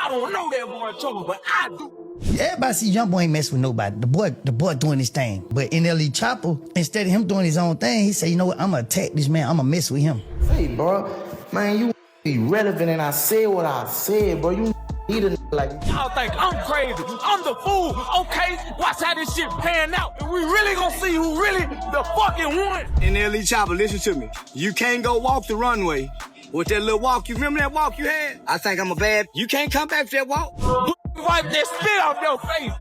I don't know that boy Choppa, but I do. Everybody see YoungBoy ain't mess with nobody. The boy doing his thing. But NLE Choppa, instead of him doing his own thing, he said, you know what, I'm gonna attack this man, I'm gonna mess with him. Hey, bro, man, you be relevant and I said what I said, bro. You need a like. Y'all think I'm crazy, I'm the fool. Okay, watch how this shit pan out. And we really gonna see who really the fucking one. NLE Choppa, listen to me. You can't go walk the runway with that little walk. You remember that walk you had? I think I'm a bad. You can't come back to that walk. Wipe that spit off your face.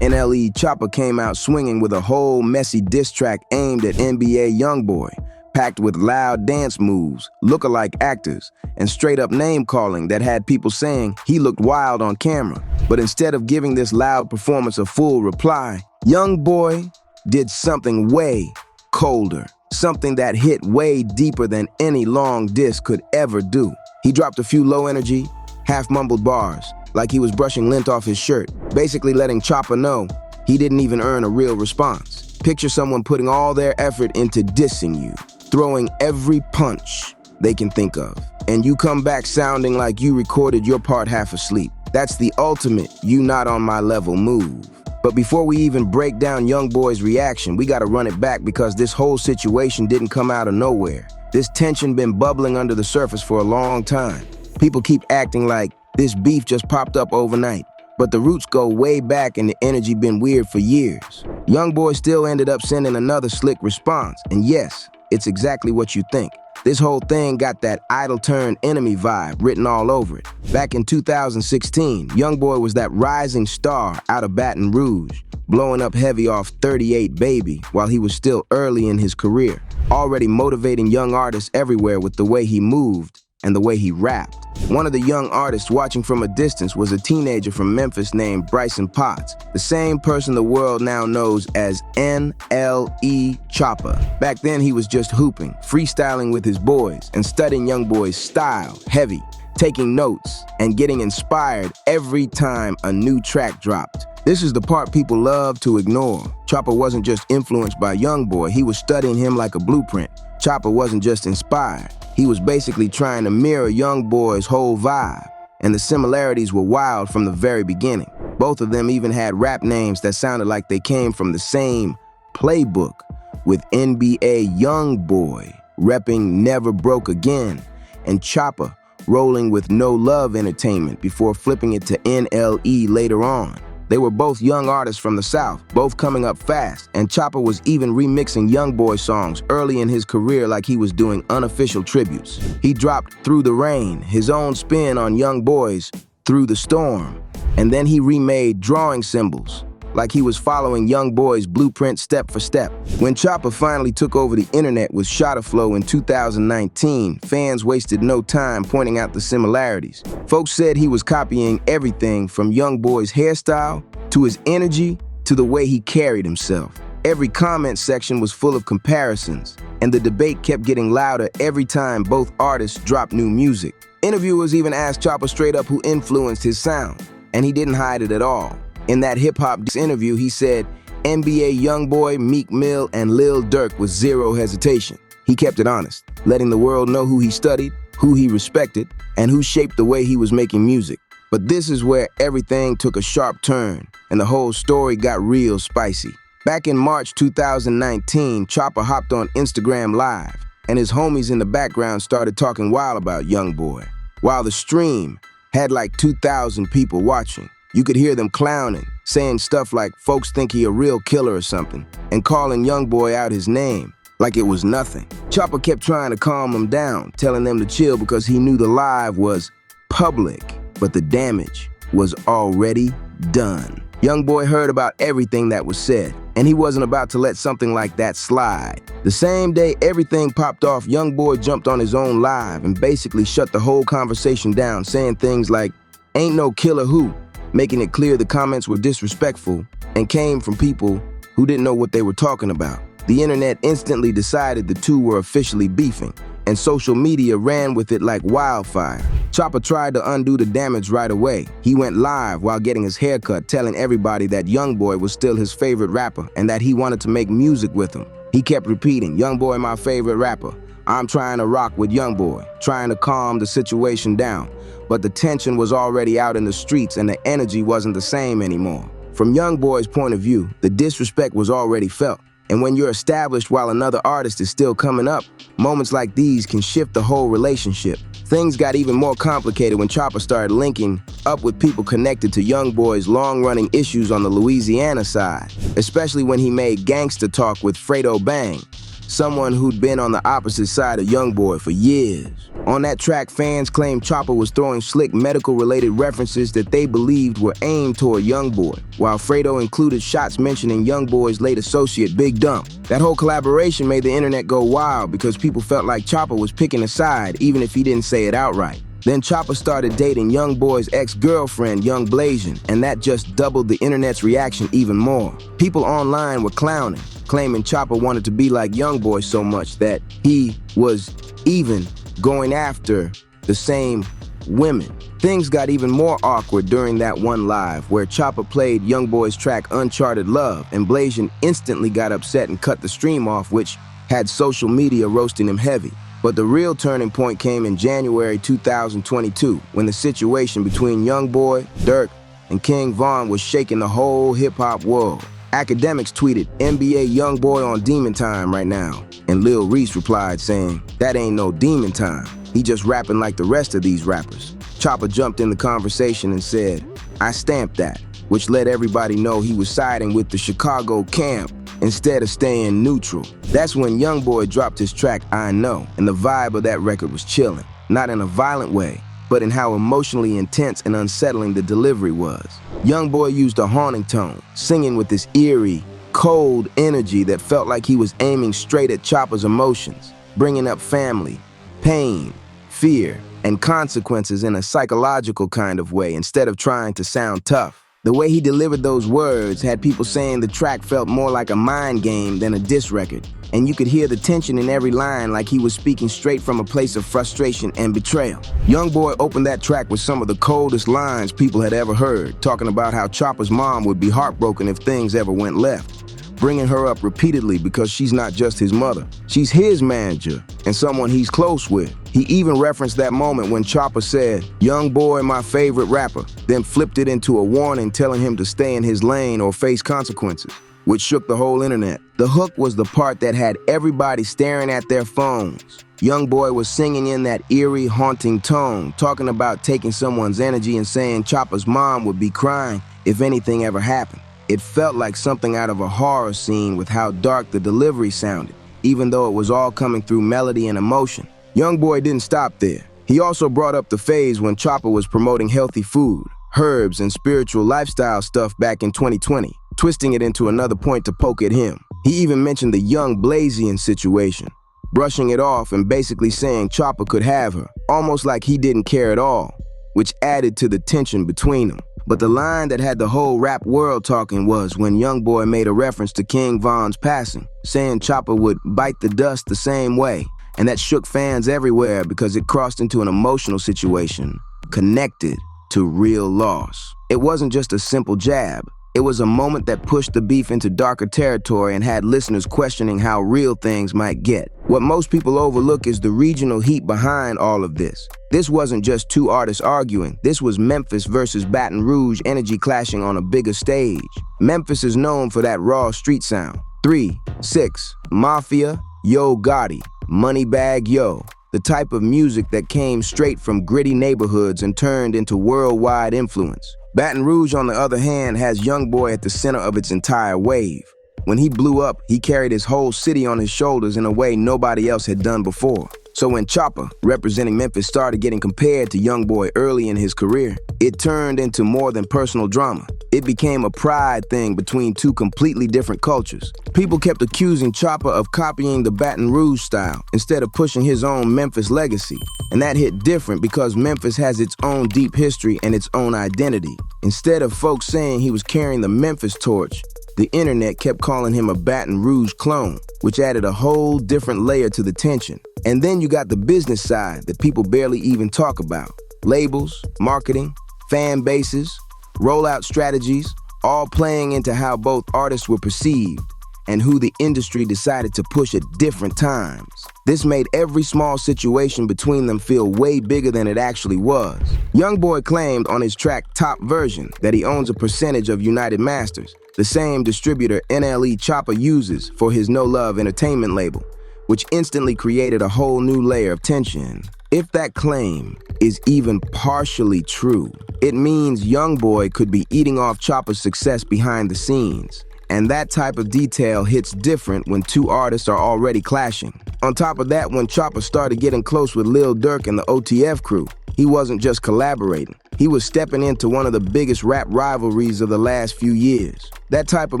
NLE Choppa came out swinging with a whole messy diss track aimed at NBA YoungBoy, packed with loud dance moves, look-alike actors, and straight-up name-calling that had people saying he looked wild on camera. But instead of giving this loud performance a full reply, YoungBoy did something way colder, something that hit way deeper than any long diss could ever do. He dropped a few low-energy, half-mumbled bars, like he was brushing lint off his shirt, basically letting Choppa know he didn't even earn a real response. Picture someone putting all their effort into dissing you, throwing every punch they can think of, and you come back sounding like you recorded your part half asleep. That's the ultimate you not on my level move. But before we even break down YoungBoy's reaction, we gotta run it back because this whole situation didn't come out of nowhere. This tension been bubbling under the surface for a long time. People keep acting like this beef just popped up overnight, but the roots go way back and the energy been weird for years. YoungBoy still ended up sending another slick response, and yes, it's exactly what you think. This whole thing got that idol turned enemy vibe written all over it. Back in 2016, YoungBoy was that rising star out of Baton Rouge, blowing up heavy off 38 Baby while he was still early in his career, already motivating young artists everywhere with the way he moved and the way he rapped. One of the young artists watching from a distance was a teenager from Memphis named Bryson Potts, the same person the world now knows as NLE Choppa. Back then he was just hooping, freestyling with his boys, and studying YoungBoy's style, heavy, taking notes, and getting inspired every time a new track dropped. This is the part people love to ignore. Choppa wasn't just influenced by YoungBoy, he was studying him like a blueprint. Choppa wasn't just inspired, he was basically trying to mirror YoungBoy's whole vibe, and the similarities were wild from the very beginning. Both of them even had rap names that sounded like they came from the same playbook, with NBA YoungBoy repping Never Broke Again, and Choppa rolling with No Love Entertainment before flipping it to NLE later on. They were both young artists from the South, both coming up fast, and Choppa was even remixing YoungBoy songs early in his career like he was doing unofficial tributes. He dropped Through the Rain, his own spin on YoungBoy's Through the Storm, and then he remade Drawing Symbols, like he was following YoungBoy's blueprint step for step. When Choppa finally took over the internet with Shotta Flow in 2019, fans wasted no time pointing out the similarities. Folks said he was copying everything from YoungBoy's hairstyle, to his energy, to the way he carried himself. Every comment section was full of comparisons, and the debate kept getting louder every time both artists dropped new music. Interviewers even asked Choppa straight up who influenced his sound, and he didn't hide it at all. In that hip-hop interview, he said NBA YoungBoy, Meek Mill, and Lil Durk with zero hesitation. He kept it honest, letting the world know who he studied, who he respected, and who shaped the way he was making music. But this is where everything took a sharp turn, and the whole story got real spicy. Back in March 2019, Choppa hopped on Instagram Live, and his homies in the background started talking wild about YoungBoy. While the stream had like 2,000 people watching, you could hear them clowning, saying stuff like folks think he a real killer or something, and calling YoungBoy out his name like it was nothing. Choppa kept trying to calm them down, telling them to chill because he knew the live was public, but the damage was already done. YoungBoy heard about everything that was said, and he wasn't about to let something like that slide. The same day everything popped off, YoungBoy jumped on his own live and basically shut the whole conversation down, saying things like, "Ain't no killer who," making it clear the comments were disrespectful and came from people who didn't know what they were talking about. The internet instantly decided the two were officially beefing, and social media ran with it like wildfire. Choppa tried to undo the damage right away. He went live while getting his hair cut, telling everybody that YoungBoy was still his favorite rapper and that he wanted to make music with him. He kept repeating, "YoungBoy my favorite rapper. I'm trying to rock with YoungBoy, trying to calm the situation down. But the tension was already out in the streets and the energy wasn't the same anymore. From YoungBoy's point of view, the disrespect was already felt. And when you're established while another artist is still coming up, moments like these can shift the whole relationship. Things got even more complicated when Choppa started linking up with people connected to YoungBoy's long-running issues on the Louisiana side, especially when he made gangster talk with Fredo Bang, someone who'd been on the opposite side of YoungBoy for years. On that track, fans claimed Choppa was throwing slick medical-related references that they believed were aimed toward YoungBoy, while Fredo included shots mentioning YoungBoy's late associate Big Dump. That whole collaboration made the internet go wild because people felt like Choppa was picking a side, even if he didn't say it outright. Then Choppa started dating YoungBoy's ex-girlfriend, Young Blasian, and that just doubled the internet's reaction even more. People online were clowning, claiming Choppa wanted to be like YoungBoy so much that he was even going after the same women. Things got even more awkward during that one live where Choppa played YoungBoy's track Uncharted Love, and Blasian instantly got upset and cut the stream off, which had social media roasting him heavy. But the real turning point came in January 2022, when the situation between YoungBoy, Durk, and King Von was shaking the whole hip-hop world. Academics tweeted, "NBA YoungBoy on demon time right now." And Lil Reese replied saying, "That ain't no demon time. He just rapping like the rest of these rappers." Choppa jumped in the conversation and said, "I stamped that," which let everybody know he was siding with the Chicago camp instead of staying neutral. That's when YoungBoy dropped his track, I Know, and the vibe of that record was chilling. Not in a violent way, but in how emotionally intense and unsettling the delivery was. YoungBoy used a haunting tone, singing with this eerie, cold energy that felt like he was aiming straight at Choppa's emotions, bringing up family, pain, fear, and consequences in a psychological kind of way instead of trying to sound tough. The way he delivered those words had people saying the track felt more like a mind game than a diss record, and you could hear the tension in every line like he was speaking straight from a place of frustration and betrayal. YoungBoy opened that track with some of the coldest lines people had ever heard, talking about how Choppa's mom would be heartbroken if things ever went left, bringing her up repeatedly because she's not just his mother. She's his manager and someone he's close with. He even referenced that moment when Choppa said, "YoungBoy, my favorite rapper," then flipped it into a warning telling him to stay in his lane or face consequences, which shook the whole internet. The hook was the part that had everybody staring at their phones. YoungBoy was singing in that eerie, haunting tone, talking about taking someone's energy and saying Choppa's mom would be crying if anything ever happened. It felt like something out of a horror scene with how dark the delivery sounded, even though it was all coming through melody and emotion. YoungBoy didn't stop there. He also brought up the phase when Choppa was promoting healthy food, herbs, and spiritual lifestyle stuff back in 2020, twisting it into another point to poke at him. He even mentioned the Young Blasian situation, brushing it off and basically saying Choppa could have her, almost like he didn't care at all, which added to the tension between them. But the line that had the whole rap world talking was when YoungBoy made a reference to King Von's passing, saying Choppa would bite the dust the same way. And that shook fans everywhere because it crossed into an emotional situation connected to real loss. It wasn't just a simple jab. It was a moment that pushed the beef into darker territory and had listeners questioning how real things might get. What most people overlook is the regional heat behind all of this. This wasn't just two artists arguing. This was Memphis versus Baton Rouge energy clashing on a bigger stage. Memphis is known for that raw street sound. 3, 6, Mafia, Yo Gotti, Moneybag Yo, the type of music that came straight from gritty neighborhoods and turned into worldwide influence. Baton Rouge, on the other hand, has YoungBoy at the center of its entire wave. When he blew up, he carried his whole city on his shoulders in a way nobody else had done before. So when Choppa, representing Memphis, started getting compared to YoungBoy early in his career, it turned into more than personal drama. It became a pride thing between two completely different cultures. People kept accusing Choppa of copying the Baton Rouge style instead of pushing his own Memphis legacy. And that hit different because Memphis has its own deep history and its own identity. Instead of folks saying he was carrying the Memphis torch, the internet kept calling him a Baton Rouge clone, which added a whole different layer to the tension. And then you got the business side that people barely even talk about. Labels, marketing, fan bases, rollout strategies, all playing into how both artists were perceived. and who the industry decided to push at different times. This made every small situation between them feel way bigger than it actually was. YoungBoy claimed on his track Top Version that he owns a percentage of United Masters, the same distributor NLE Choppa uses for his No Love Entertainment label, which instantly created a whole new layer of tension. If that claim is even partially true, it means YoungBoy could be eating off Choppa's success behind the scenes. And that type of detail hits different when two artists are already clashing. On top of that, when Choppa started getting close with Lil Durk and the OTF crew, he wasn't just collaborating. He was stepping into one of the biggest rap rivalries of the last few years. That type of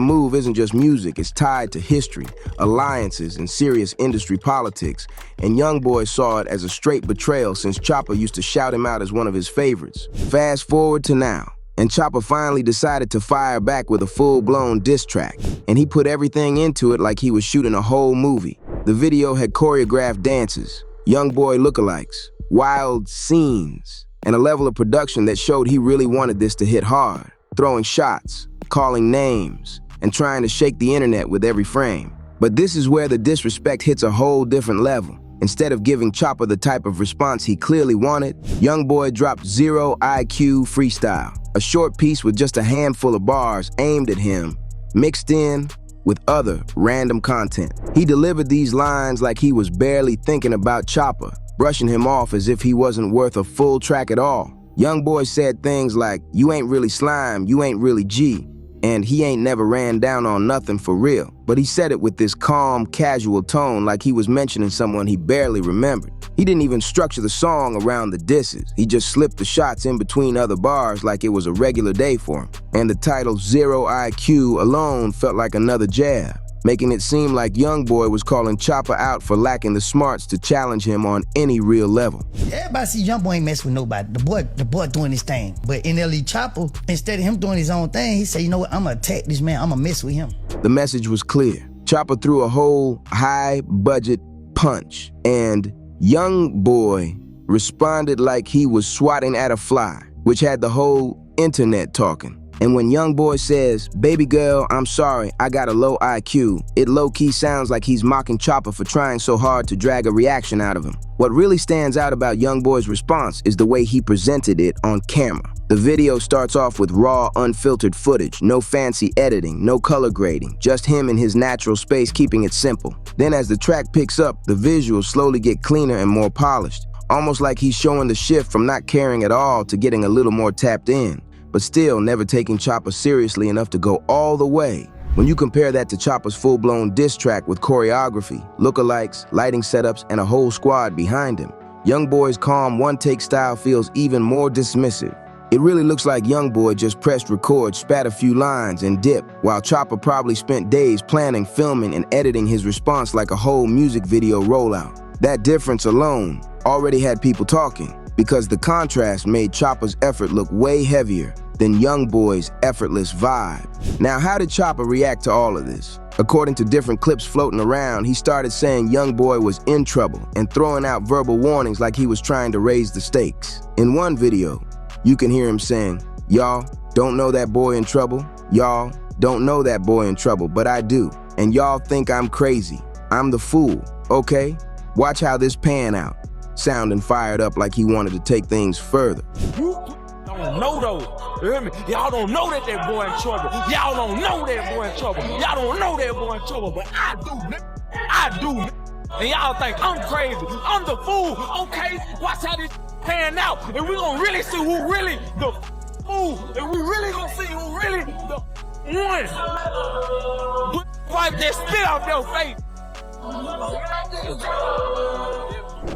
move isn't just music, it's tied to history, alliances, and serious industry politics. And YoungBoy saw it as a straight betrayal since Choppa used to shout him out as one of his favorites. Fast forward to now, and Choppa finally decided to fire back with a full-blown diss track. And he put everything into it like he was shooting a whole movie. The video had choreographed dances, YoungBoy lookalikes, wild scenes, and a level of production that showed he really wanted this to hit hard, throwing shots, calling names, and trying to shake the internet with every frame. But this is where the disrespect hits a whole different level. Instead of giving Choppa the type of response he clearly wanted, YoungBoy dropped Zero IQ Freestyle, a short piece with just a handful of bars aimed at him, mixed in with other random content. He delivered these lines like he was barely thinking about Choppa, brushing him off as if he wasn't worth a full track at all. YoungBoy said things like, "You ain't really slime, you ain't really G," and he ain't never ran down on nothing for real. But he said it with this calm, casual tone like he was mentioning someone he barely remembered. He didn't even structure the song around the disses. He just slipped the shots in between other bars like it was a regular day for him. And the title Zero IQ alone felt like another jab, making it seem like YoungBoy was calling Choppa out for lacking the smarts to challenge him on any real level. Everybody see YoungBoy ain't mess with nobody. The boy doing his thing. But NLE Choppa, instead of him doing his own thing, he said, you know what, I'ma attack this man, I'ma mess with him. The message was clear. Choppa threw a whole high-budget punch, and YoungBoy responded like he was swatting at a fly, which had the whole internet talking. And when YoungBoy says, "Baby girl, I'm sorry, I got a low IQ," it low-key sounds like he's mocking Choppa for trying so hard to drag a reaction out of him. What really stands out about YoungBoy's response is the way he presented it on camera. The video starts off with raw, unfiltered footage, no fancy editing, no color grading, just him in his natural space keeping it simple. Then as the track picks up, the visuals slowly get cleaner and more polished, almost like he's showing the shift from not caring at all to getting a little more tapped in, but still never taking Choppa seriously enough to go all the way. When you compare that to Choppa's full-blown diss track with choreography, lookalikes, lighting setups, and a whole squad behind him, YoungBoy's calm one-take style feels even more dismissive. It really looks like YoungBoy just pressed record, spat a few lines, and dipped, while Choppa probably spent days planning, filming, and editing his response like a whole music video rollout. That difference alone already had people talking, because the contrast made Choppa's effort look way heavier than YoungBoy's effortless vibe. Now, how did Choppa react to all of this? According to different clips floating around, he started saying YoungBoy was in trouble and throwing out verbal warnings like he was trying to raise the stakes. In one video, you can hear him saying, "Y'all don't know that boy in trouble. Y'all don't know that boy in trouble, but I do. And y'all think I'm crazy. I'm the fool, okay? Watch how this pan out." Sounding fired up like he wanted to take things further. You don't know those. You hear me? Y'all don't know that boy in trouble. Y'all don't know that boy in trouble. Y'all don't know that boy in trouble, but I do, nigga. I do, nigga. And y'all think I'm crazy. I'm the fool. Okay, watch how this pan out, and we gonna really see who really the fool, and we really gonna see who really the one. Wipe that spit off your face.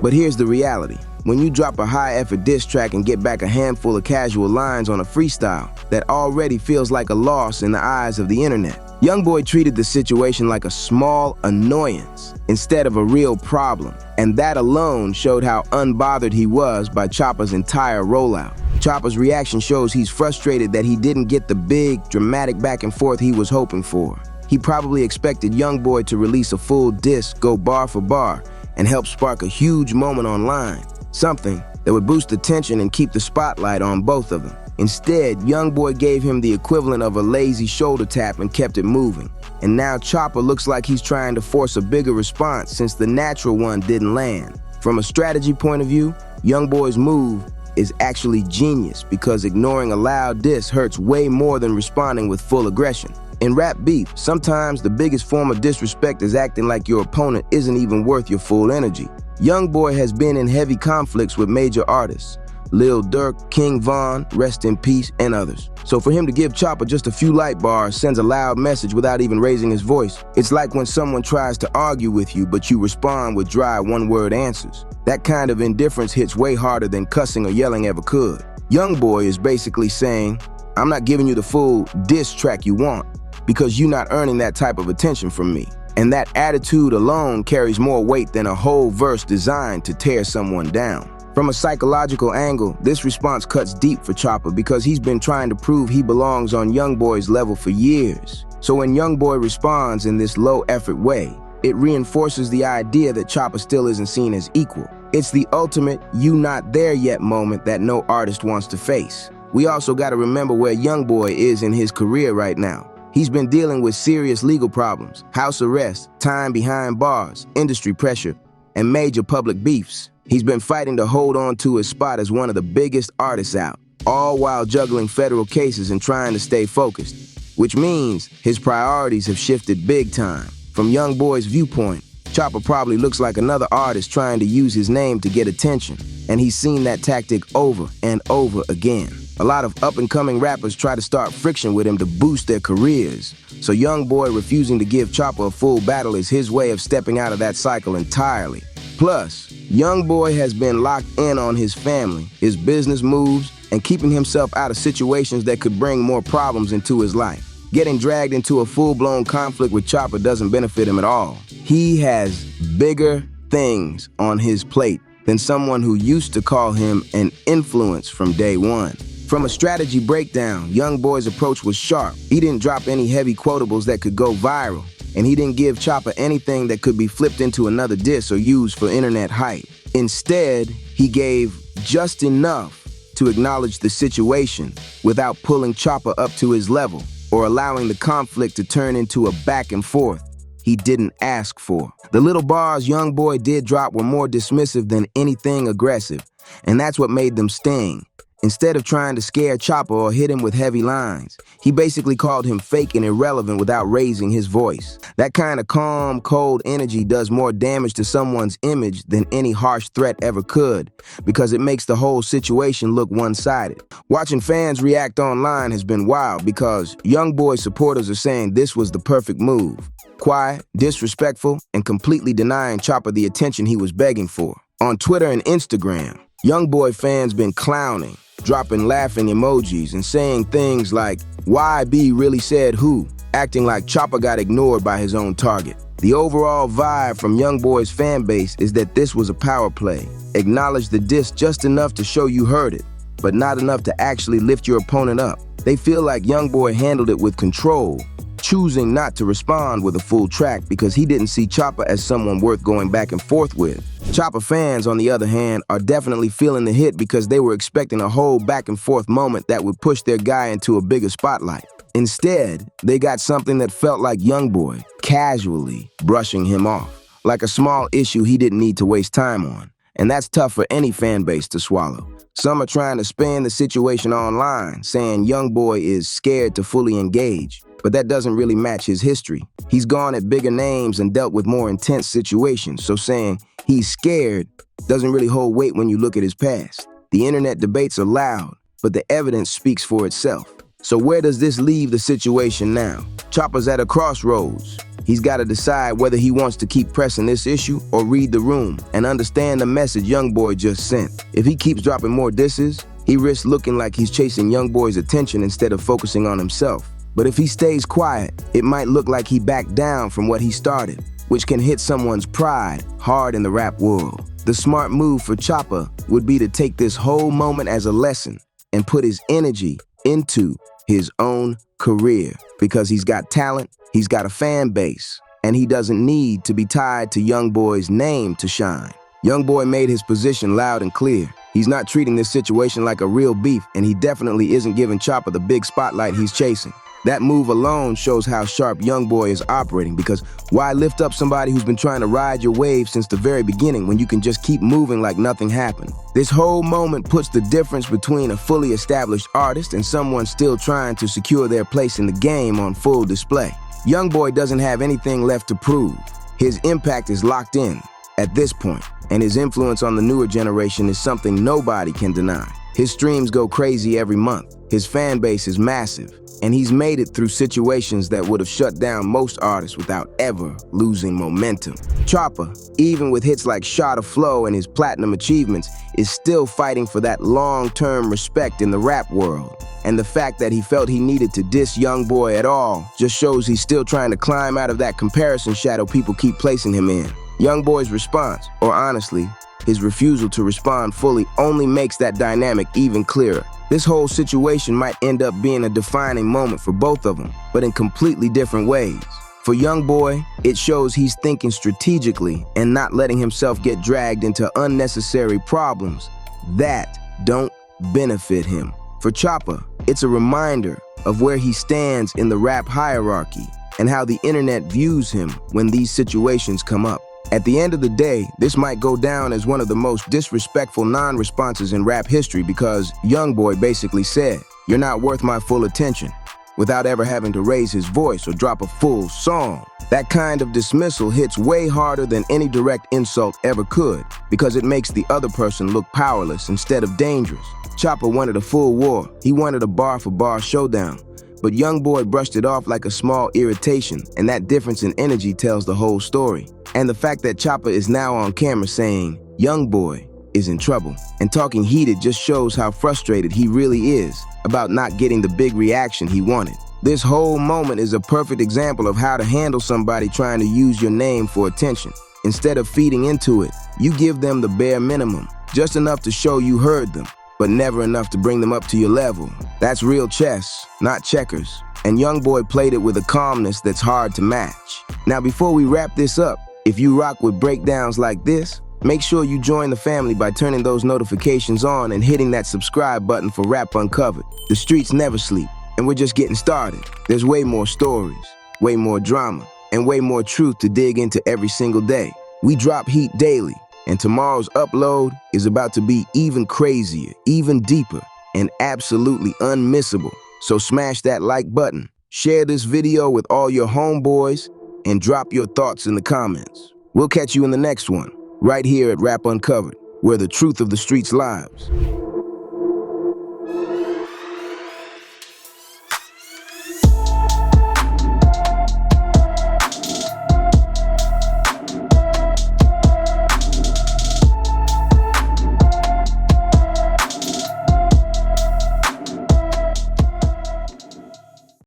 But here's the reality. When you drop a high-effort diss track and get back a handful of casual lines on a freestyle, that already feels like a loss in the eyes of the internet. YoungBoy treated the situation like a small annoyance instead of a real problem, and that alone showed how unbothered he was by Choppa's entire rollout. Choppa's reaction shows he's frustrated that he didn't get the big, dramatic back and forth he was hoping for. He probably expected YoungBoy to release a full diss, go bar for bar, and help spark a huge moment online, something that would boost the tension and keep the spotlight on both of them. Instead, YoungBoy gave him the equivalent of a lazy shoulder tap and kept it moving. And now Choppa looks like he's trying to force a bigger response since the natural one didn't land. From a strategy point of view, YoungBoy's move is actually genius because ignoring a loud diss hurts way more than responding with full aggression. In rap beef, sometimes the biggest form of disrespect is acting like your opponent isn't even worth your full energy. YoungBoy has been in heavy conflicts with major artists, Lil Durk, King Von, rest in peace, and others. So for him to give Choppa just a few light bars sends a loud message without even raising his voice. It's like when someone tries to argue with you, but you respond with dry one-word answers. That kind of indifference hits way harder than cussing or yelling ever could. YoungBoy is basically saying, I'm not giving you the full diss track you want because you're not earning that type of attention from me. And that attitude alone carries more weight than a whole verse designed to tear someone down. From a psychological angle, this response cuts deep for Choppa because he's been trying to prove he belongs on YoungBoy's level for years. So when YoungBoy responds in this low-effort way, it reinforces the idea that Choppa still isn't seen as equal. It's the ultimate "you not there yet" moment that no artist wants to face. We also gotta remember where YoungBoy is in his career right now. He's been dealing with serious legal problems, house arrest, time behind bars, industry pressure, and major public beefs. He's been fighting to hold on to his spot as one of the biggest artists out, all while juggling federal cases and trying to stay focused, which means his priorities have shifted big time. From YoungBoy's viewpoint, Choppa probably looks like another artist trying to use his name to get attention, and he's seen that tactic over and over again. A lot of up-and-coming rappers try to start friction with him to boost their careers, so YoungBoy refusing to give Choppa a full battle is his way of stepping out of that cycle entirely. Plus, YoungBoy has been locked in on his family, his business moves, and keeping himself out of situations that could bring more problems into his life. Getting dragged into a full-blown conflict with Choppa doesn't benefit him at all. He has bigger things on his plate than someone who used to call him an influence from day one. From a strategy breakdown, YoungBoy's approach was sharp. He didn't drop any heavy quotables that could go viral, and he didn't give Choppa anything that could be flipped into another diss or used for internet hype. Instead, he gave just enough to acknowledge the situation without pulling Choppa up to his level or allowing the conflict to turn into a back and forth he didn't ask for. The little bars YoungBoy did drop were more dismissive than anything aggressive, and that's what made them sting. Instead of trying to scare Choppa or hit him with heavy lines, he basically called him fake and irrelevant without raising his voice. That kind of calm, cold energy does more damage to someone's image than any harsh threat ever could, because it makes the whole situation look one-sided. Watching fans react online has been wild because YoungBoy supporters are saying this was the perfect move. Quiet, disrespectful, and completely denying Choppa the attention he was begging for. On Twitter and Instagram, YoungBoy fans been clowning, dropping laughing emojis and saying things like, YB really said who, acting like Choppa got ignored by his own target. The overall vibe from YoungBoy's fan base is that this was a power play. Acknowledge the diss just enough to show you heard it, but not enough to actually lift your opponent up. They feel like YoungBoy handled it with control, choosing not to respond with a full track because he didn't see Choppa as someone worth going back and forth with. Choppa fans, on the other hand, are definitely feeling the hit because they were expecting a whole back and forth moment that would push their guy into a bigger spotlight. Instead, they got something that felt like YoungBoy casually brushing him off, like a small issue he didn't need to waste time on. And that's tough for any fan base to swallow. Some are trying to spin the situation online, saying YoungBoy is scared to fully engage. But that doesn't really match his history. He's gone at bigger names and dealt with more intense situations, so saying he's scared doesn't really hold weight when you look at his past. The internet debates are loud, but the evidence speaks for itself. So where does this leave the situation now? Choppa's at a crossroads. He's got to decide whether he wants to keep pressing this issue or read the room and understand the message YoungBoy just sent. If he keeps dropping more disses, he risks looking like he's chasing YoungBoy's attention instead of focusing on himself. But if he stays quiet, it might look like he backed down from what he started, which can hit someone's pride hard in the rap world. The smart move for Choppa would be to take this whole moment as a lesson and put his energy into his own career, because he's got talent, he's got a fan base, and he doesn't need to be tied to YoungBoy's name to shine. YoungBoy made his position loud and clear. He's not treating this situation like a real beef, and he definitely isn't giving Choppa the big spotlight he's chasing. That move alone shows how sharp YoungBoy is operating, because why lift up somebody who's been trying to ride your wave since the very beginning when you can just keep moving like nothing happened? This whole moment puts the difference between a fully established artist and someone still trying to secure their place in the game on full display. YoungBoy doesn't have anything left to prove. His impact is locked in at this point, and his influence on the newer generation is something nobody can deny. His streams go crazy every month. His fan base is massive, and he's made it through situations that would have shut down most artists without ever losing momentum. Choppa, even with hits like Shot of Flow and his platinum achievements, is still fighting for that long-term respect in the rap world. And the fact that he felt he needed to diss YoungBoy at all just shows he's still trying to climb out of that comparison shadow people keep placing him in. YoungBoy's response, or honestly, his refusal to respond fully, only makes that dynamic even clearer. This whole situation might end up being a defining moment for both of them, but in completely different ways. For YoungBoy, it shows he's thinking strategically and not letting himself get dragged into unnecessary problems that don't benefit him. For Choppa, it's a reminder of where he stands in the rap hierarchy and how the internet views him when these situations come up. At the end of the day, this might go down as one of the most disrespectful non-responses in rap history, because YoungBoy basically said, "You're not worth my full attention," without ever having to raise his voice or drop a full song. That kind of dismissal hits way harder than any direct insult ever could, because it makes the other person look powerless instead of dangerous. Choppa wanted a full war. He wanted a bar-for-bar showdown. But YoungBoy brushed it off like a small irritation, and that difference in energy tells the whole story. And the fact that Choppa is now on camera saying, "YoungBoy is in trouble," and talking heated just shows how frustrated he really is about not getting the big reaction he wanted. This whole moment is a perfect example of how to handle somebody trying to use your name for attention. Instead of feeding into it, you give them the bare minimum, just enough to show you heard them, but never enough to bring them up to your level. That's real chess, not checkers. And YoungBoy played it with a calmness that's hard to match. Now, before we wrap this up, if you rock with breakdowns like this, make sure you join the family by turning those notifications on and hitting that subscribe button for Rap Uncovered. The streets never sleep, and we're just getting started. There's way more stories, way more drama, and way more truth to dig into every single day. We drop heat daily, and tomorrow's upload is about to be even crazier, even deeper, and absolutely unmissable. So smash that like button, share this video with all your homeboys, and drop your thoughts in the comments. We'll catch you in the next one, right here at Rap Uncovered, where the truth of the streets lives.